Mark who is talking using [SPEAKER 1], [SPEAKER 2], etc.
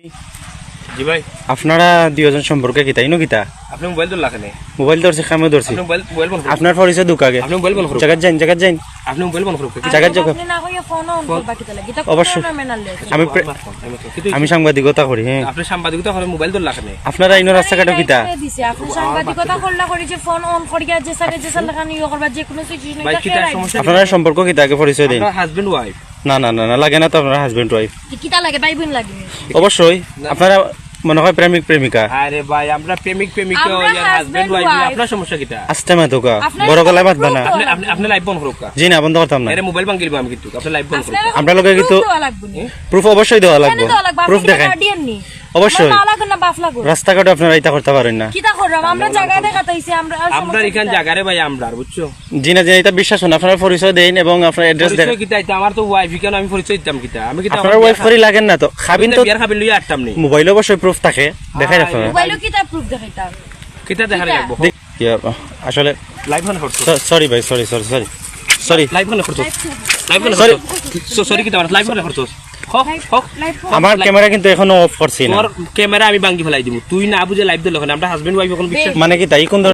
[SPEAKER 1] জি ভাই,
[SPEAKER 2] আপনারা দুইজন সম্পর্কে কিতা ইনো কিতা
[SPEAKER 1] আপনি মোবাইল তো লাখনে
[SPEAKER 2] মোবাইল ধরছে খামে ধরছি
[SPEAKER 1] আপনি মোবাইল বন্ধ করুন।
[SPEAKER 2] আপনার পরিচয় দুকাগে
[SPEAKER 1] আপনি মোবাইল বন্ধ করুন।
[SPEAKER 2] জায়গা যাইন
[SPEAKER 1] আপনি মোবাইল বন্ধ করুন।
[SPEAKER 2] জায়গা জায়গা
[SPEAKER 3] আপনি না কইয়া ফোন অন করবা কিতা লাগি তা
[SPEAKER 2] অবশ্যই।
[SPEAKER 3] কোন মেনাল লে
[SPEAKER 2] আমি সাংবাদিকতা করি হ্যাঁ
[SPEAKER 1] আপনি সাংবাদিকতা করেন, মোবাইল তো লাখনে
[SPEAKER 2] আপনারা ইনো রাস্তাঘাটে কিতা
[SPEAKER 3] দিছে আপনি সাংবাদিকতা করলা করি যে ফোন অন করিয়া যে সারে যে সালে খানি ইয়া করবা যে কোনো সিচুয়েশন
[SPEAKER 1] ভাই
[SPEAKER 3] এটা
[SPEAKER 1] কিটা
[SPEAKER 3] খেলাই
[SPEAKER 1] সমস্যা?
[SPEAKER 2] আপনারা সম্পর্ক কিতা আগে পরিচয় দিন
[SPEAKER 1] আপনার হাজবেন্ড ওয়াইফ?
[SPEAKER 2] না না না না লাগে না তো আপনার হাজবেন্ড ওয়াইফ
[SPEAKER 3] কিতা লাগে ভাই বোন লাগে
[SPEAKER 2] অবশ্যই আপনারা মনে হয় প্রেমিক প্রেমিকা
[SPEAKER 1] আরে ভাই, আমরা প্রেমিক প্রেমিকা
[SPEAKER 3] আমরা
[SPEAKER 1] ইয়ার হাজবেন্ড
[SPEAKER 3] husband
[SPEAKER 1] ওয়াইফ,
[SPEAKER 3] wife।
[SPEAKER 1] আপনার সমস্যা কিটা?
[SPEAKER 2] আস্তে মাতুকা
[SPEAKER 3] আপনার
[SPEAKER 2] বড় গলায়
[SPEAKER 3] কোনো
[SPEAKER 2] মাতবা না
[SPEAKER 3] proof
[SPEAKER 1] আপনি আপনি আপনি লাইভ বন্ধ করুন।
[SPEAKER 2] জি না বন্ধ করতাম না
[SPEAKER 1] আরে মোবাইল ভাঙ গেলবো আমি, কিন্তু আপনি লাইভ বন্ধ করুন।
[SPEAKER 2] আমরা লোকে কিন্তু প্রুফ অবশ্যই দেওয়া লাগবে প্রুফ দেখাই
[SPEAKER 3] গার্ডিয়ান নি
[SPEAKER 2] অবশ্যই
[SPEAKER 3] না লাগবে না বাপ লাগবে
[SPEAKER 2] রাস্তাঘাটে আপনারা এটা করতে পারেন না
[SPEAKER 3] কিতা করলাম আমরা জায়গা দেখাতাইছি আমরা আর
[SPEAKER 1] আপনার
[SPEAKER 3] সমস্যা
[SPEAKER 1] এখান
[SPEAKER 3] কিতা?
[SPEAKER 1] জায়গারে ভাই আমরা, বুঝছো?
[SPEAKER 2] জি না জি না, এটা বিশ্বাস হন আপনার পরিচয় দেন এবং আপনার অ্যাড্রেস দেন
[SPEAKER 1] পরিচয় কিটা? এটা আমার তো ওয়াইফ, কেন আমি পরিচয় দিতাম কিটা? আমি কিটা
[SPEAKER 2] আপনার ওয়াইফ করি লাগেন না তো খাবিন তো
[SPEAKER 1] বিয়ার খাবিল লইয়া আটটাম নেই
[SPEAKER 2] মোবাইলে অবশ্যই প্রুফ থাকে দেখাই আপনারা
[SPEAKER 3] মোবাইলও কিতা প্রুফ দেখাইতা
[SPEAKER 1] কিটা দেখারে
[SPEAKER 3] কিটা?
[SPEAKER 1] লাগবো?
[SPEAKER 2] আসলে
[SPEAKER 1] লাইভ বন্ধ করছো?
[SPEAKER 2] সরি ভাই sorry sorry sorry sorry
[SPEAKER 1] live বন্ধ করছো? লাইভ বন্ধ
[SPEAKER 2] Sorry.
[SPEAKER 1] করছো? সরি কিটা? লাইভ বন্ধ করছো? হক হক
[SPEAKER 3] লাইভ
[SPEAKER 2] আমার ক্যামেরা কিন্তু এখনো অফ করছি না
[SPEAKER 1] তোর ক্যামেরা আমি ভাঙ্গি ফেলাই দিব, তুই না বুঝে লাইভ দিল। আমরা হাজবেন্ড ওয়াইফ এখন বিশ্বাস
[SPEAKER 2] মানে কি তাই কোন